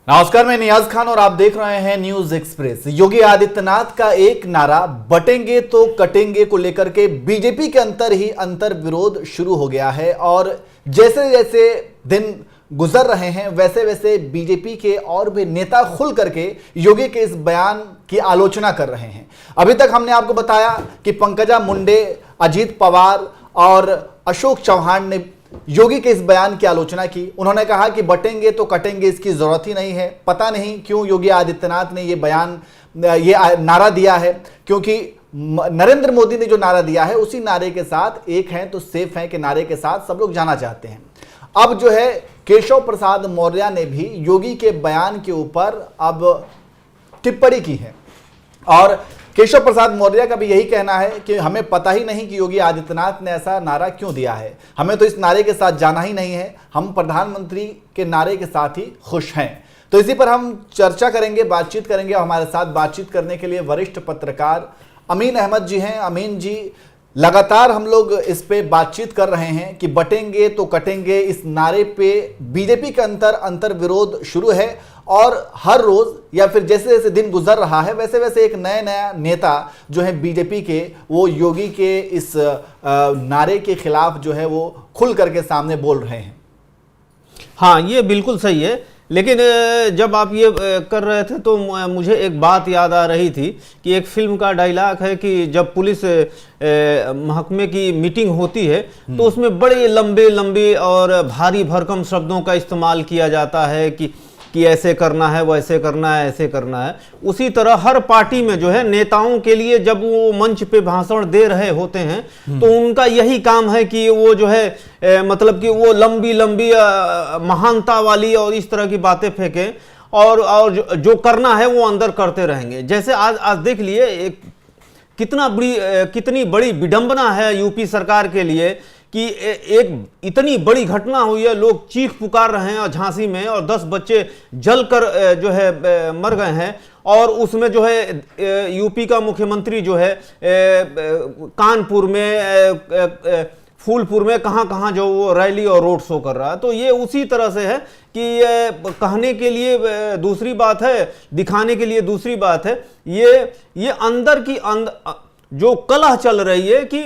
नमस्कार, मैं नियाज खान और आप देख रहे हैं न्यूज एक्सप्रेस। योगी आदित्यनाथ का एक नारा बटेंगे तो कटेंगे को लेकर के बीजेपी के अंदर ही अंतर विरोध शुरू हो गया है और जैसे जैसे दिन गुजर रहे हैं वैसे वैसे बीजेपी के और भी नेता खुल करके योगी के इस बयान की आलोचना कर रहे हैं। अभी तक हमने आपको बताया कि पंकजा मुंडे, अजीत पवार और अशोक चौहान ने योगी के इस बयान की आलोचना की। उन्होंने कहा कि बटेंगे तो कटेंगे, इसकी जरूरत ही नहीं है। पता नहीं क्यों योगी आदित्यनाथ ने ये नारा दिया है, क्योंकि नरेंद्र मोदी ने जो नारा दिया है उसी नारे के साथ एक हैं तो सेफ हैं के नारे के साथ सब लोग जाना चाहते हैं। अब जो है केशव प्रसाद मौर्य ने भी योगी के बयान के ऊपर अब टिप्पणी की है और केशव प्रसाद मौर्य का भी यही कहना है कि हमें पता ही नहीं कि योगी आदित्यनाथ ने ऐसा नारा क्यों दिया है, हमें तो इस नारे के साथ जाना ही नहीं है, हम प्रधानमंत्री के नारे के साथ ही खुश हैं। तो इसी पर हम चर्चा करेंगे, बातचीत करेंगे। हमारे साथ बातचीत करने के लिए वरिष्ठ पत्रकार अमीन अहमद जी हैं। अमीन जी, लगातार हम लोग इस पे बातचीत कर रहे हैं कि बटेंगे तो कटेंगे, इस नारे पे बीजेपी के अंतर विरोध शुरू है और हर रोज या फिर जैसे जैसे दिन गुजर रहा है वैसे वैसे एक नया नेता जो है बीजेपी के, वो योगी के इस नारे के खिलाफ जो है वो खुल करके सामने बोल रहे हैं। हाँ, ये बिल्कुल सही है, लेकिन जब आप ये कर रहे थे तो मुझे एक बात याद आ रही थी कि एक फिल्म का डायलॉग है कि जब पुलिस महकमे की मीटिंग होती है तो उसमें बड़े लंबे लंबे और भारी भरकम शब्दों का इस्तेमाल किया जाता है कि ऐसे करना है, वैसे करना है, ऐसे करना है। उसी तरह हर पार्टी में जो है नेताओं के लिए जब वो मंच पे भाषण दे रहे होते हैं तो उनका यही काम है कि वो जो है मतलब कि वो लंबी लंबी महानता वाली और इस तरह की बातें फेंकें और जो करना है वो अंदर करते रहेंगे। जैसे आज देख लिए कितनी बड़ी विडंबना है यूपी सरकार के लिए कि एक इतनी बड़ी घटना हुई है, लोग चीख पुकार रहे हैं और झांसी में और 10 बच्चे जलकर जो है मर गए हैं और उसमें जो है यूपी का मुख्यमंत्री जो है कानपुर में, फूलपुर में, कहां जो वो रैली और रोड शो कर रहा है। तो ये उसी तरह से है कि कहने के लिए दूसरी बात है, दिखाने के लिए दूसरी बात है। ये अंदर जो कलह चल रही है कि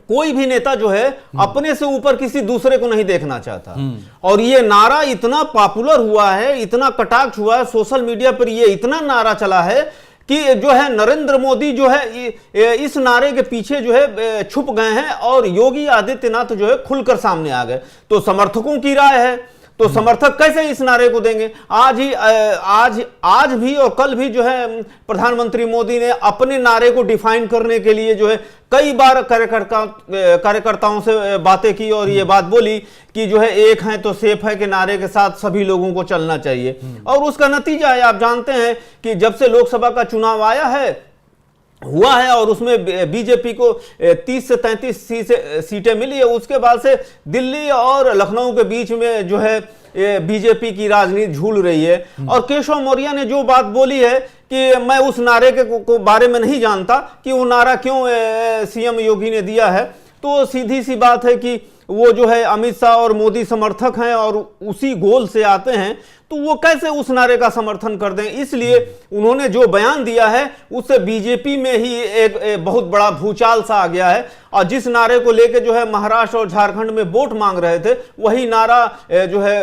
कोई भी नेता जो है अपने से ऊपर किसी दूसरे को नहीं देखना चाहता और ये नारा इतना पॉपुलर हुआ है, इतना कटाक्ष हुआ है सोशल मीडिया पर, ये इतना नारा चला है कि जो है नरेंद्र मोदी जो है इस नारे के पीछे जो है छुप गए हैं और योगी आदित्यनाथ जो है खुलकर सामने आ गए। तो समर्थकों की राय है तो समर्थक कैसे इस नारे को देंगे? आज भी और कल भी जो है प्रधानमंत्री मोदी ने अपने नारे को डिफाइन करने के लिए जो है कई बार कार्यकर्ताओं से बातें की और ये बात बोली कि जो है एक है तो सेफ है के नारे के साथ सभी लोगों को चलना चाहिए। और उसका नतीजा है, आप जानते हैं कि जब से लोकसभा का चुनाव हुआ है और उसमें बीजेपी को 30 से 33 सीटें मिली है, उसके बाद से दिल्ली और लखनऊ के बीच में जो है बीजेपी की राजनीति झूल रही है। और केशव मौर्य ने जो बात बोली है कि मैं उस नारे के बारे में नहीं जानता कि वो नारा क्यों सीएम योगी ने दिया है, तो सीधी सी बात है कि वो जो है अमित शाह और मोदी समर्थक हैं और उसी गोल से आते हैं, तो वो कैसे उस नारे का समर्थन कर दें। इसलिए उन्होंने जो बयान दिया है उससे बीजेपी में ही एक बहुत बड़ा भूचाल सा आ गया है और जिस नारे को लेके जो है महाराष्ट्र और झारखंड में वोट मांग रहे थे वही नारा जो है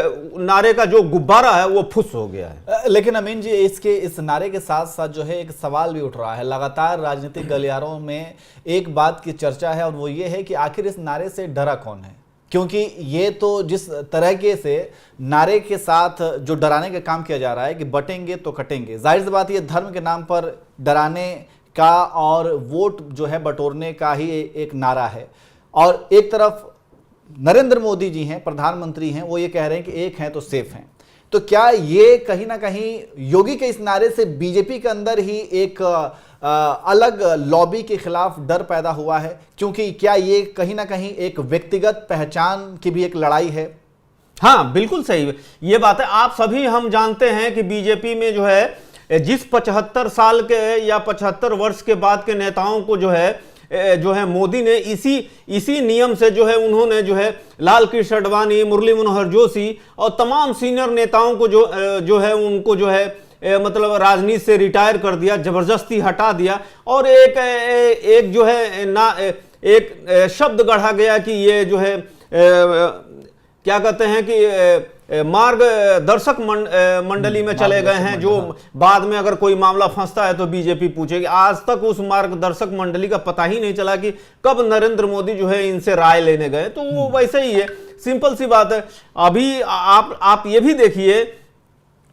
नारे का जो गुब्बारा है वो फुस हो गया है। लेकिन अमीन जी, इस नारे के साथ साथ जो है एक सवाल भी उठ रहा है। लगातार राजनीतिक गलियारों में एक बात की चर्चा है और वो ये है कि आखिर इस नारे से डरा कौन है, क्योंकि ये तो जिस तरह के से नारे के साथ जो डराने का काम किया जा रहा है कि बटेंगे तो कटेंगे, जाहिर सी बात ये धर्म के नाम पर डराने का और वोट जो है बटोरने का ही एक नारा है। और एक तरफ नरेंद्र मोदी जी हैं, प्रधानमंत्री हैं, वो ये कह रहे हैं कि एक हैं तो सेफ हैं। तो क्या ये कहीं ना कहीं योगी के इस नारे से बीजेपी के अंदर ही एक अलग लॉबी के खिलाफ डर पैदा हुआ है? क्योंकि क्या ये कहीं ना कहीं एक व्यक्तिगत पहचान की भी एक लड़ाई है? हाँ, बिल्कुल सही ये बात है। आप सभी हम जानते हैं कि बीजेपी में जो है जिस 75 साल के या 75 वर्ष के बाद के नेताओं को जो है जो है मोदी ने इसी नियम से जो है उन्होंने जो है लाल कृष्ण आडवाणी, मुरली मनोहर जोशी और तमाम सीनियर नेताओं को जो है उनको जो है मतलब राजनीति से रिटायर कर दिया, जबरदस्ती हटा दिया। और एक जो है ना एक शब्द गढ़ा गया कि ये जो है क्या कहते हैं कि मार्गदर्शक मंडली में चले गए हैं, जो बाद में अगर कोई मामला फंसता है तो बीजेपी पूछेगी। आज तक उस मार्गदर्शक मंडली का पता ही नहीं चला कि कब नरेंद्र मोदी जो है इनसे राय लेने गए। तो वो वैसे ही है, सिंपल सी बात है। अभी आप ये भी देखिए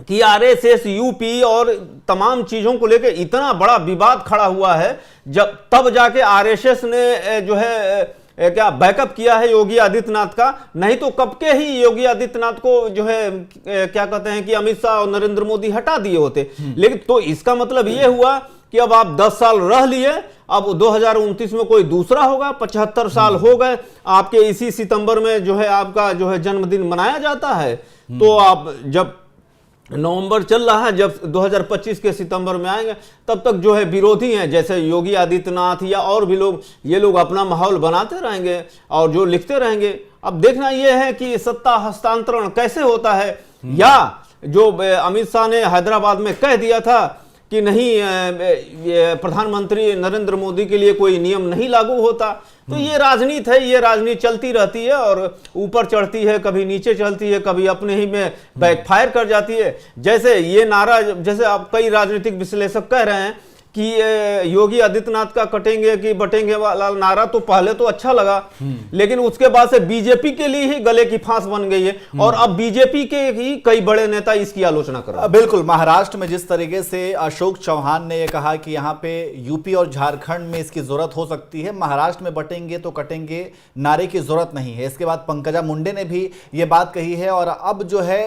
कि आरएसएस, यूपी और तमाम चीजों को लेकर इतना बड़ा विवाद खड़ा हुआ है, जब तब जाके आरएसएस ने जो है क्या बैकअप किया है योगी आदित्यनाथ का, नहीं तो कब के ही योगी आदित्यनाथ को जो है क्या कहते हैं कि अमित शाह और नरेंद्र मोदी हटा दिए होते। लेकिन तो इसका मतलब ये हुआ कि अब आप 10 साल रह लिए, अब 2029 में कोई दूसरा होगा। 75 साल हो गए आपके, इसी सितंबर में जो है आपका जो है जन्मदिन मनाया जाता है। तो आप जब नवंबर चल रहा है, जब 2025 के सितंबर में आएंगे, तब तक जो है विरोधी हैं जैसे योगी आदित्यनाथ या और भी लोग, ये लोग अपना माहौल बनाते रहेंगे और जो लिखते रहेंगे। अब देखना ये है कि सत्ता हस्तांतरण कैसे होता है, या जो अमित शाह ने हैदराबाद में कह दिया था कि नहीं प्रधानमंत्री नरेंद्र मोदी के लिए कोई नियम नहीं लागू होता। तो ये राजनीति है, ये राजनीति चलती रहती है और ऊपर चढ़ती है, कभी नीचे चलती है, कभी अपने ही में बैकफायर कर जाती है। जैसे ये नारा, जैसे आप कई राजनीतिक विश्लेषक कह रहे हैं कि योगी आदित्यनाथ का कटेंगे कि बटेंगे वाला नारा तो पहले तो अच्छा लगा, लेकिन उसके बाद से बीजेपी के लिए ही गले की फांस बन गई है और अब बीजेपी के ही कई बड़े नेता इसकी आलोचना कर रहे हैं। बिल्कुल, महाराष्ट्र में जिस तरीके से अशोक चौहान ने यह कहा कि यहाँ पे यूपी और झारखंड में इसकी जरूरत हो सकती है, महाराष्ट्र में बटेंगे तो कटेंगे नारे की जरूरत नहीं है। इसके बाद पंकजा मुंडे ने भी ये बात कही है और अब जो है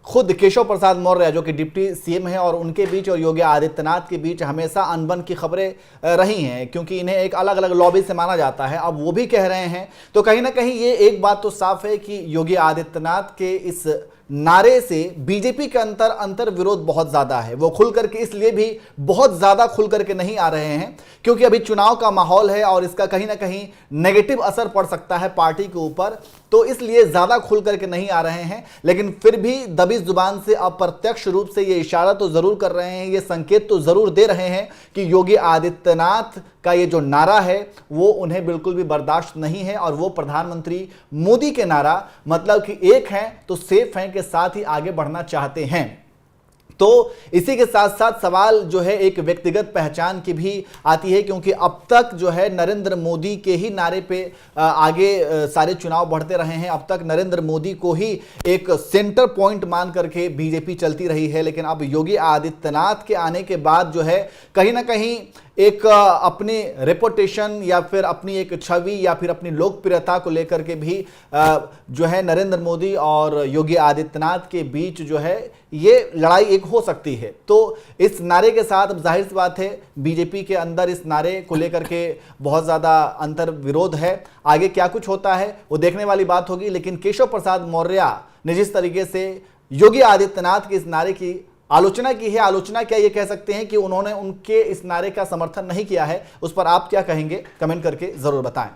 खुद केशव प्रसाद मौर्य जो कि डिप्टी सीएम है और उनके बीच और योगी आदित्यनाथ के बीच हमेशा अनबन की खबरें रही हैं, क्योंकि इन्हें एक अलग अलग लॉबी से माना जाता है। अब वो भी कह रहे हैं, तो कहीं ना कहीं ये एक बात तो साफ है कि योगी आदित्यनाथ के इस नारे से बीजेपी के अंतर विरोध बहुत ज्यादा है। वो खुल करके इसलिए भी बहुत ज्यादा खुल करके नहीं आ रहे हैं क्योंकि अभी चुनाव का माहौल है और इसका कहीं ना कहीं नेगेटिव असर पड़ सकता है पार्टी के ऊपर, तो इसलिए ज्यादा खुल करके नहीं आ रहे हैं। लेकिन फिर भी दबी जुबान से अप्रत्यक्ष रूप से ये इशारा तो जरूर कर रहे हैं, ये संकेत तो जरूर दे रहे हैं कि योगी आदित्यनाथ का ये जो नारा है वो उन्हें बिल्कुल भी बर्दाश्त नहीं है और वो प्रधानमंत्री मोदी के नारा मतलब कि एक हैं तो सेफ हैं के साथ ही आगे बढ़ना चाहते हैं। तो इसी के साथ साथ सवाल जो है एक व्यक्तिगत पहचान की भी आती है, क्योंकि अब तक जो है नरेंद्र मोदी के ही नारे पे आगे सारे चुनाव बढ़ते रहे हैं। अब तक नरेंद्र मोदी को ही एक सेंटर पॉइंट मान करके बीजेपी चलती रही है, लेकिन अब योगी आदित्यनाथ के आने के बाद जो है कहीं ना कहीं एक अपनी रेपुटेशन या फिर अपनी एक छवि या फिर अपनी लोकप्रियता को लेकर के भी जो है नरेंद्र मोदी और योगी आदित्यनाथ के बीच जो है ये लड़ाई एक हो सकती है। तो इस नारे के साथ अब जाहिर सी बात है बीजेपी के अंदर इस नारे को लेकर के बहुत ज़्यादा अंतर विरोध है। आगे क्या कुछ होता है वो देखने वाली बात होगी, लेकिन केशव प्रसाद मौर्य ने जिस तरीके से योगी आदित्यनाथ के इस नारे की आलोचना की है, आलोचना क्या ये कह सकते हैं कि उन्होंने उनके इस नारे का समर्थन नहीं किया है, उस पर आप क्या कहेंगे कमेंट करके जरूर बताएं।